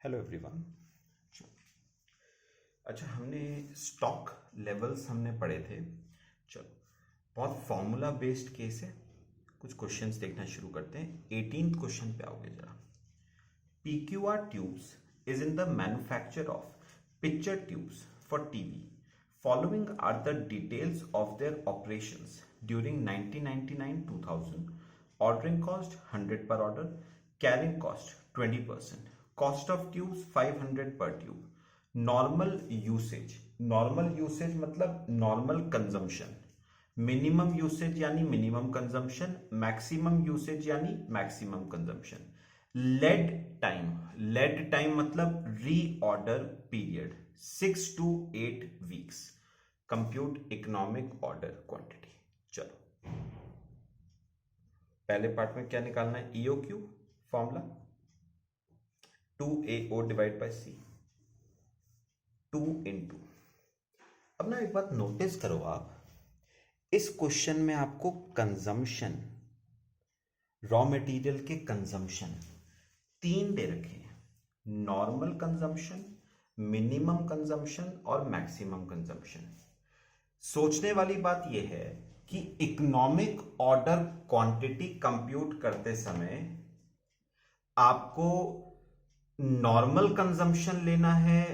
Hello everyone. अच्छा, हमने stock levels हमने पढ़े थे। चलो, बहुत फॉर्मूला बेस्ड केस है। कुछ क्वेश्चंस देखना शुरू करते हैं। 18th क्वेश्चन पे आओगे जरा। PQR tubes is in the manufacture of picture tubes for TV. Following are the details of their operations during 1999-2000. Ordering cost 100 per order, carrying cost 20%, cost of tubes 500 per tube. Normal usage मतलब normal consumption, minimum usage यानी minimum consumption, maximum usage यानी maximum consumption. Lead time मतलब reorder period 6 to 8 weeks. Compute economic order quantity. चलो, पहले part में क्या निकालना है? EOQ formula 2AO divide by C 2 into। अब ना एक बात नोटिस करो आप, इस क्वेश्चन में आपको कंजम्पशन, रॉ मटेरियल के कंजम्पशन 3 दे रखे हैं। नॉर्मल कंजम्पशन, मिनिमम कंजम्पशन और मैक्सिमम कंजम्पशन। सोचने वाली बात यह है कि इकोनॉमिक ऑर्डर क्वांटिटी कंप्यूट करते समय आपको नॉर्मल कंजम्पशन लेना है,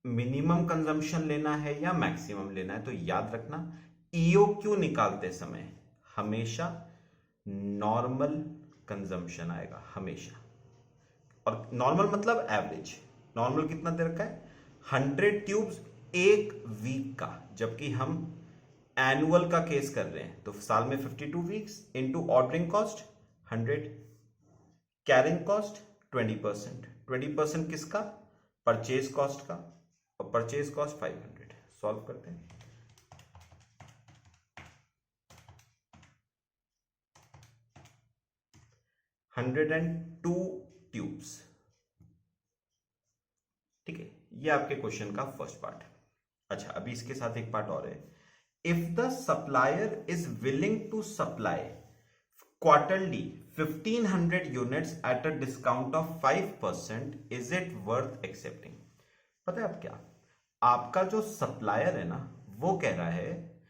मिनिमम कंजम्पशन लेना है या मैक्सिमम लेना है। तो याद रखना, EOQ निकालते समय हमेशा नॉर्मल कंजम्पशन आएगा हमेशा। और नॉर्मल मतलब एवरेज। नॉर्मल कितना दे रखा है? 100 ट्यूब्स एक वीक का, जबकि हम एनुअल का केस कर रहे हैं तो साल में 52 weeks into ordering cost 100, carrying cost 20%। 20% किसका? परचेज कॉस्ट का, और परचेज कॉस्ट 500। सॉल्व करते हैं। Hundred and two tubes. ठीक है, ये आपके क्वेश्चन का फर्स्ट पार्ट। अच्छा, अभी इसके साथ एक पार्ट और है। If the supplier is willing to supply quarterly 1500 units at a discount of 5%, is it worth accepting? पता है आप क्या, आपका जो सप्लायर है ना, वो कह रहा है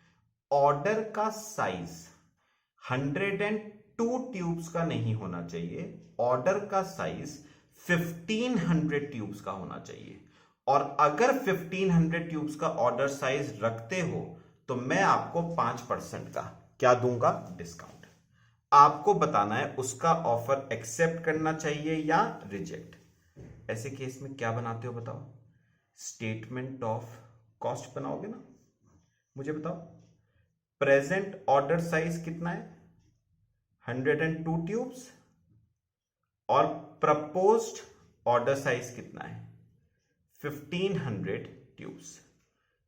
ऑर्डर का साइज 102 ट्यूब्स का नहीं होना चाहिए, ऑर्डर का साइज 1500 ट्यूब्स का होना चाहिए। और अगर 1500 ट्यूब्स का ऑर्डर साइज रखते हो तो मैं आपको 5% का क्या दूंगा? डिस्काउंट। आपको बताना है उसका ऑफर एक्सेप्ट करना चाहिए या रिजेक्ट। ऐसे केस में क्या बनाते हो बताओ? स्टेटमेंट ऑफ कॉस्ट बनाओगे ना। मुझे बताओ, प्रेजेंट ऑर्डर साइज कितना है? 102 ट्यूब्स। और प्रपोज्ड ऑर्डर साइज कितना है? 1500 ट्यूब्स।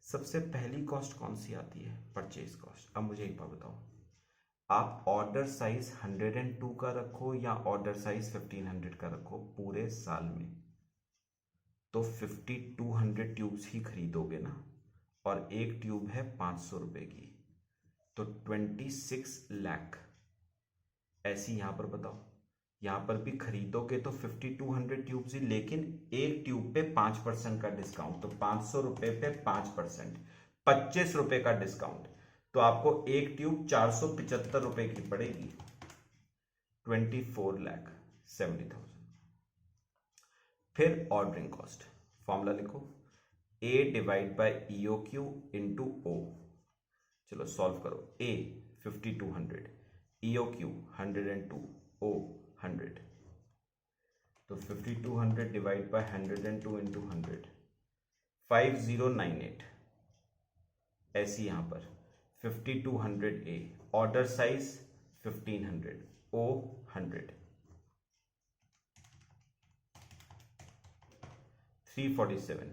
सबसे पहली कॉस्ट कौन सी आती है? Purchase cost. अब मुझे एक बात बताओ, आप ऑर्डर साइज 102 का रखो या ऑर्डर साइज 1500 का रखो, पूरे साल में तो 5200 ट्यूब्स ही खरीदोगे ना। और एक ट्यूब है 500 रुपए की, तो 26 लाख। ऐसी यहां पर बताओ, यहां पर भी खरीदोगे तो 5200 ट्यूब्स ही, लेकिन एक ट्यूब पे 5% का डिस्काउंट, तो 500 रुपए पे 5%, 25 रुपए का डिस्काउंट, तो आपको एक ट्यूब 475 रुपए की पड़ेगी, 24,70,000। फिर ऑर्डरिंग कॉस्ट फॉर्मूला लिखो, A divide by EOQ into O। चलो सॉल्व करो। A 5200, EOQ 102, O 100, तो 5200 डिवाइड बाय 102 इंटू 100 5098। ऐसी यहां पर 5200A, order size 1500, O 100, 347।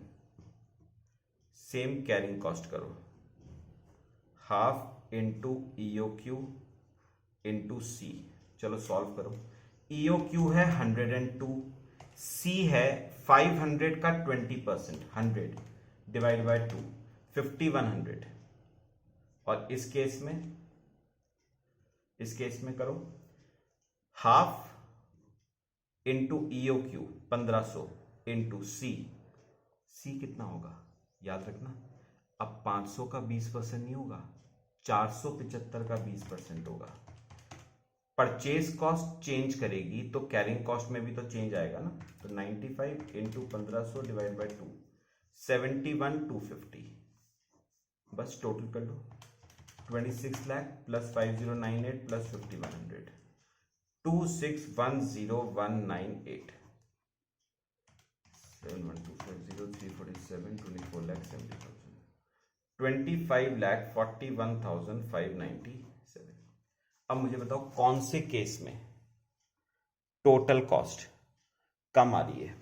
Same carrying cost करो, half into EOQ into C। चलो सॉल्व करो। EOQ है 102, C है 500 का 20%, 100 डिवाइड बाय 2 5100। और इस केस में करो हाफ इंटू EOQ 1500, इंटू सी। सी कितना होगा याद रखना, अब 500 का 20% नहीं होगा, 475 का 20% होगा। परचेज कॉस्ट चेंज करेगी तो कैरिंग कॉस्ट में भी तो चेंज आएगा ना। तो 95 इंटू 1500 डिवाइड बाई 2, 71,250। बस टोटल कर लो, 26 लाख प्लस 5098 प्लस 5100, 2610198। 71250 347 24,70,000, 25,41,597। अब मुझे बताओ कौन से केस में टोटल कॉस्ट कम आ रही है?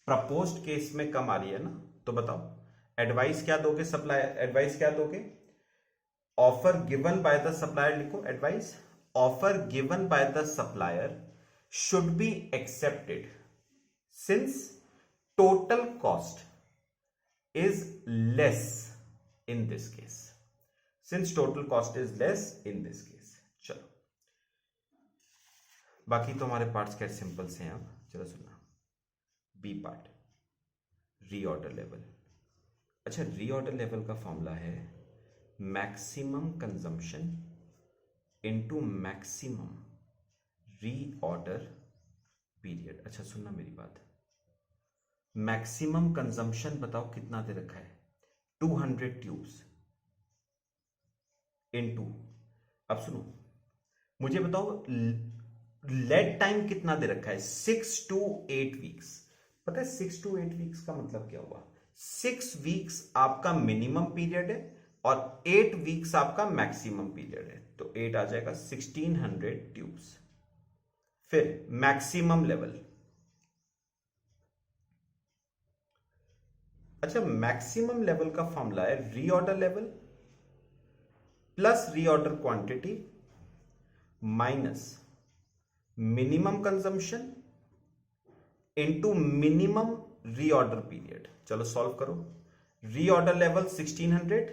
प्रपोज्ड केस में कम आ रही है ना। तो बताओ एडवाइस क्या दोगे, सप्लायर एडवाइस क्या दोगे? Offer given by the supplier लिखो। Advice, offer given by the supplier should be accepted since total cost is less in this case, since total cost is less in this case। चलो बाकी तो हमारे parts क्या simple से हैं। अब चलो सुनना, बी पार्ट, रीऑर्डर लेवल। अच्छा, रीऑर्डर लेवल का फॉर्मूला है maximum consumption into maximum reorder period. अच्छा सुनना मेरी बात, मैक्सिमम कंजम्पशन बताओ कितना दे रखा है? 200 ट्यूब्स इनटू, अब सुनो मुझे बताओ लेड टाइम कितना दे रखा है? 6 to 8 वीक्स। पता है 6 to 8 वीक्स का मतलब क्या हुआ? 6 वीक्स आपका मिनिमम पीरियड है और 8 वीक्स आपका मैक्सिमम पीरियड है, तो 8 आ जाएगा 1600 ट्यूब्स। फिर मैक्सिमम लेवल, अच्छा मैक्सिमम लेवल का फॉर्मूला है reorder level plus reorder quantity minus minimum consumption into minimum reorder period. चलो सॉल्व करो। रीऑर्डर लेवल 1600,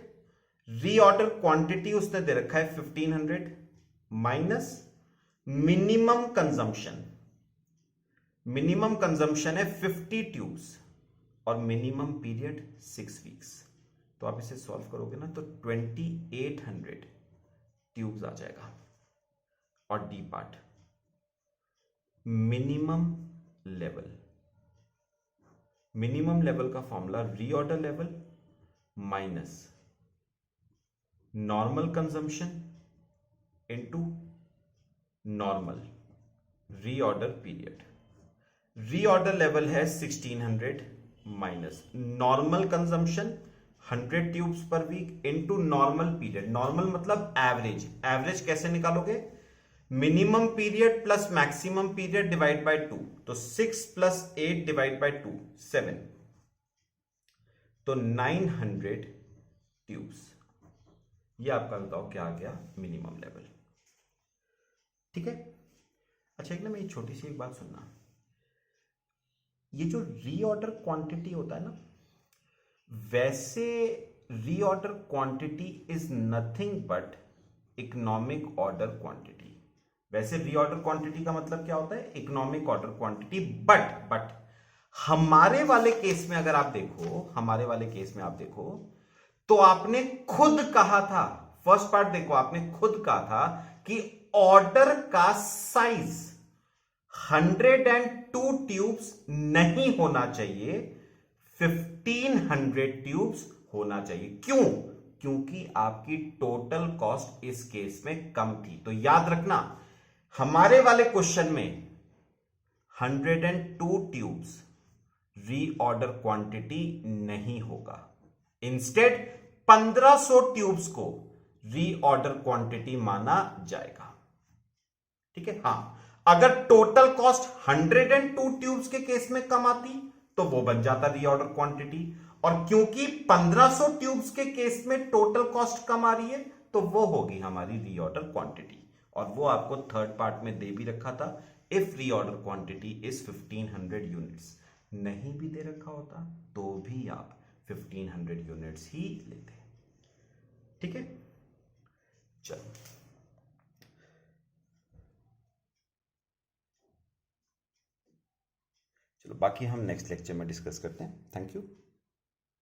रीऑर्डर क्वांटिटी उसने दे रखा है 1500 minus minimum consumption, minimum consumption है 50 ट्यूब्स और मिनिमम पीरियड 6 वीक्स। तो आप इसे सॉल्व करोगे ना तो 2800 ट्यूब्स आ जाएगा। और D part, minimum level, minimum level का formula reorder level minus normal consumption into normal reorder period. Reorder level है 1600 minus normal consumption 100 tubes per week into normal period. Normal मतलब एवरेज। एवरेज कैसे निकालोगे? Minimum period plus maximum period divide by 2, तो 6 plus 8 divide by 2 7, तो 900 tubes. ये आपका बताओ क्या आ गया मिनिमम लेवल। ठीक है। अच्छा एक ना मेरी छोटी सी एक बात सुनना, ये जो रीऑर्डर क्वांटिटी होता है ना, वैसे reorder quantity is nothing but economic order quantity. वैसे रीऑर्डर क्वांटिटी का मतलब क्या होता है? Economic order quantity. बट हमारे वाले केस में अगर आप देखो, हमारे वाले केस में आप देखो तो आपने खुद कहा था, फर्स्ट पार्ट देखो, आपने खुद कहा था कि ऑर्डर का साइज 102 ट्यूब्स नहीं होना चाहिए, 1500 ट्यूब्स होना चाहिए। क्यों? क्योंकि आपकी टोटल कॉस्ट इस केस में कम थी। तो याद रखना हमारे वाले क्वेश्चन में 102 ट्यूब्स रीऑर्डर क्वांटिटी नहीं होगा, इंस्टेड 1500 ट्यूब्स को रीऑर्डर क्वांटिटी माना जाएगा। ठीक है। हां, अगर टोटल कॉस्ट 102 ट्यूब्स के केस में कम आती तो वो बन जाता रीऑर्डर क्वांटिटी, और क्योंकि 1500 ट्यूब्स के केस में टोटल कॉस्ट कम आ रही है तो वो होगी हमारी रीऑर्डर क्वांटिटी। और वो आपको थर्ड पार्ट में दे भी रखा था, if reorder quantity is 1500 units. नहीं भी दे रखा होता तो भी आप 1500 यूनिट्स ही लेते। ठीक है। चलो चलो बाकी हम नेक्स्ट लेक्चर में डिस्कस करते हैं। Thank you.